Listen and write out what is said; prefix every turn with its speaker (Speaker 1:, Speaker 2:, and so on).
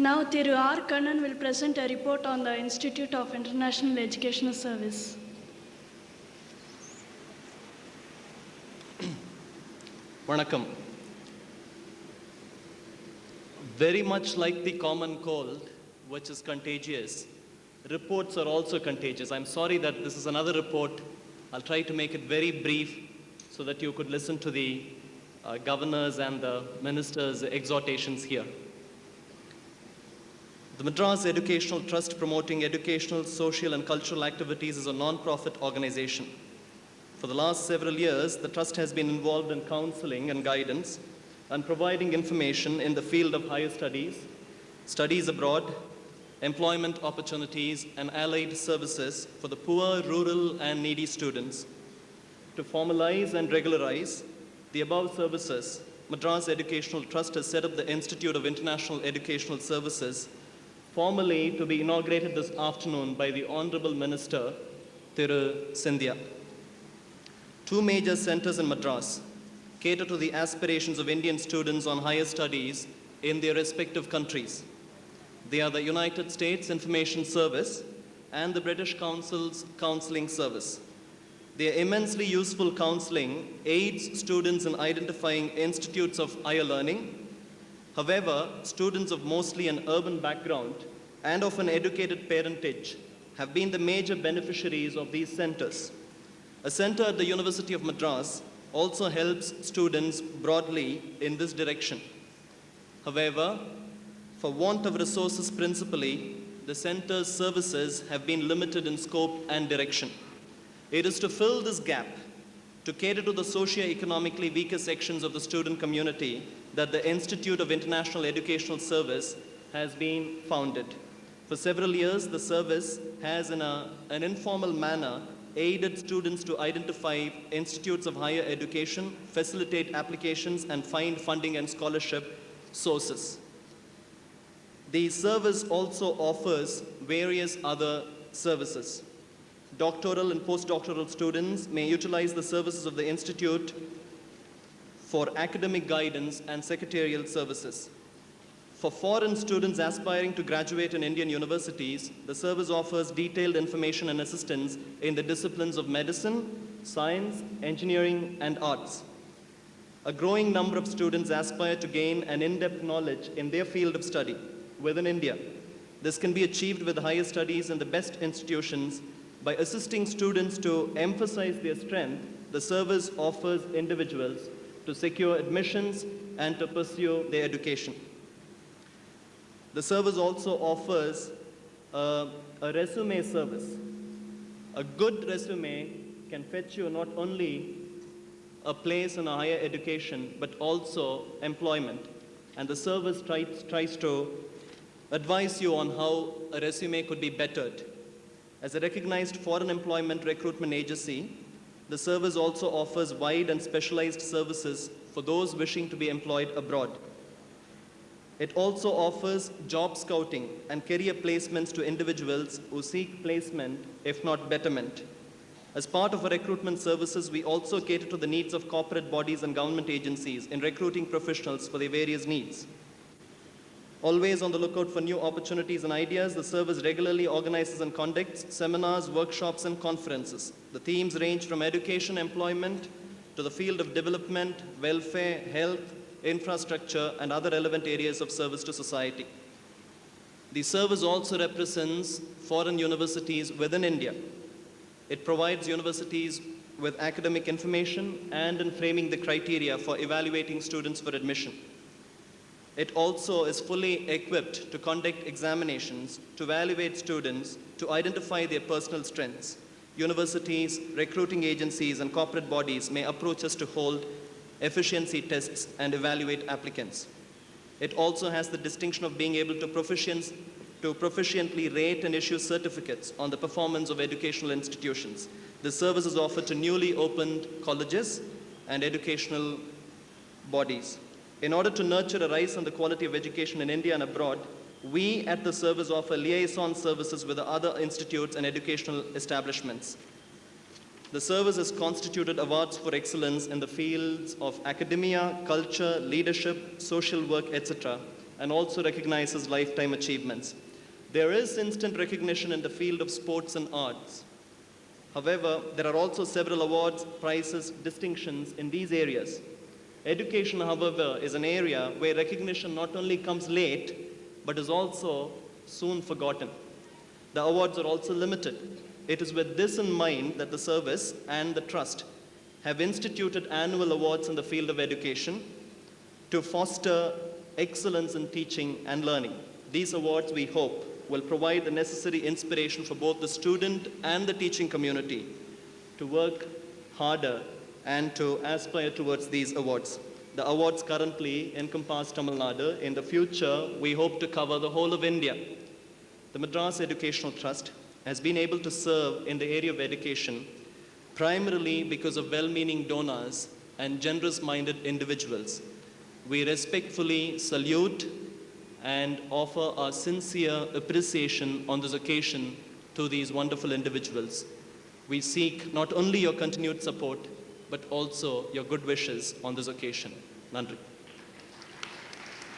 Speaker 1: Now, Thiru R. Kannan will present a report on the Institute of International Educational Service.
Speaker 2: Vanakkam. Very much like the common cold, which is contagious, reports are also contagious. I'm sorry that this is another report. I'll try to make it very brief so that you could listen to the governors and the ministers' exhortations here. The Madras Educational Trust, promoting educational, social and cultural activities, is a non-profit organization. For the last several years, the Trust has been involved in counseling and guidance and providing information in the field of higher studies, studies abroad, employment opportunities and allied services for the poor, rural and needy students. To formalize and regularize the above services, Madras Educational Trust has set up the Institute of International Educational Services, formally to be inaugurated this afternoon by the Honorable Minister, Thiru Scindia. Two major centers in Madras cater to the aspirations of Indian students on higher studies in their respective countries. They are the United States Information Service and the British Council's Counseling Service. Their immensely useful counseling aids students in identifying institutes of higher learning. However, students of mostly an urban background and of an educated parentage have been the major beneficiaries of these centers. A center at the University of Madras also helps students broadly in this direction. However, for want of resources principally, the center's services have been limited in scope and direction. It is to fill this gap, to cater to the socio-economically weaker sections of the student community, that the Institute of International Educational Service has been founded. For several years, the service has, in an informal manner, aided students to identify institutes of higher education, facilitate applications, and find funding and scholarship sources. The service also offers various other services. Doctoral and postdoctoral students may utilize the services of the Institute for academic guidance and secretarial services. For foreign students aspiring to graduate in Indian universities, the service offers detailed information and assistance in the disciplines of medicine, science, engineering, and arts. A growing number of students aspire to gain an in-depth knowledge in their field of study within India. This can be achieved with higher studies in the best institutions. By assisting students to emphasize their strength, the service offers individuals to secure admissions and to pursue their education. The service also offers a resume service. A good resume can fetch you not only a place in a higher education, but also employment. And the service tries to advise you on how a resume could be bettered. As a recognized foreign employment recruitment agency, the service also offers wide and specialized services for those wishing to be employed abroad. It also offers job scouting and career placements to individuals who seek placement, if not betterment. As part of our recruitment services, we also cater to the needs of corporate bodies and government agencies in recruiting professionals for their various needs. Always on the lookout for new opportunities and ideas, the service regularly organizes and conducts seminars, workshops, and conferences. The themes range from education, employment, to the field of development, welfare, health, infrastructure, and other relevant areas of service to society. The service also represents foreign universities within India. It provides universities with academic information and in framing the criteria for evaluating students for admission. It also is fully equipped to conduct examinations, to evaluate students, to identify their personal strengths. Universities, recruiting agencies, and corporate bodies may approach us to hold efficiency tests and evaluate applicants. It also has the distinction of being able to proficiently rate and issue certificates on the performance of educational institutions. This service is offered to newly opened colleges and educational bodies. In order to nurture a rise in the quality of education in India and abroad, we at the service offer liaison services with the other institutes and educational establishments. The service has constituted awards for excellence in the fields of academia, culture, leadership, social work, etc., and also recognizes lifetime achievements. There is instant recognition in the field of sports and arts. However, there are also several awards, prizes, distinctions in these areas. Education, however, is an area where recognition not only comes late, but is also soon forgotten. The awards are also limited. It is with this in mind that the service and the trust have instituted annual awards in the field of education to foster excellence in teaching and learning. These awards, we hope, will provide the necessary inspiration for both the student and the teaching community to work harder and to aspire towards these awards. The awards currently encompass Tamil Nadu. In the future, we hope to cover the whole of India. The Madras Educational Trust has been able to serve in the area of education primarily because of well-meaning donors and generous-minded individuals. We respectfully salute and offer our sincere appreciation on this occasion to these wonderful individuals. We seek not only your continued support, but also your good wishes on this occasion. Nandri.